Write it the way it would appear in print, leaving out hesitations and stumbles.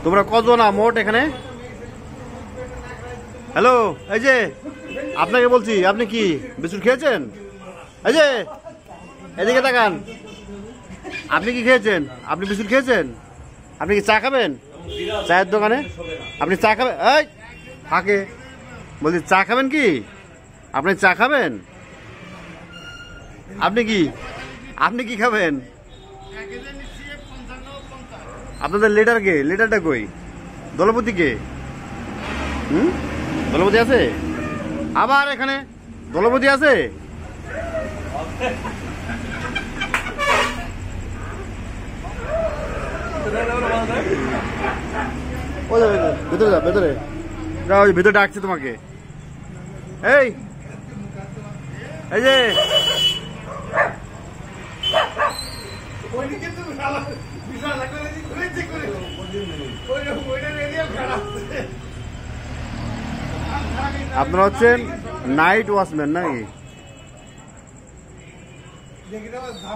তোমরা কজন মোট এখানে? হ্যালো, এই যে আপনাকে বলছি, আপনি কি বিস্কুট খেয়েছেন? এই যে এদিকে তাকান, আপনি কি খেয়েছেন? আপনি বিস্কুট খেয়েছেন? আপনি কি চা খাবেন? চায়ের দোকানে আপনি চা খাবেন? এই ফাঁকে বলছি, চা খাবেন কি? আপনি চা খাবেন? আপনি কি খাবেন? আপনাদের লিডার কে? লিডারটা কই? দলপতি কে? দলপতি আছে? আবার এখানে দলপতি আছে? ভেতরে যা, ভেতরে যাও, ভেতরে ডাকছে তোমাকে। এই এই যে আপনারা হচ্ছেন নাইট ওয়াচম্যান নাকি?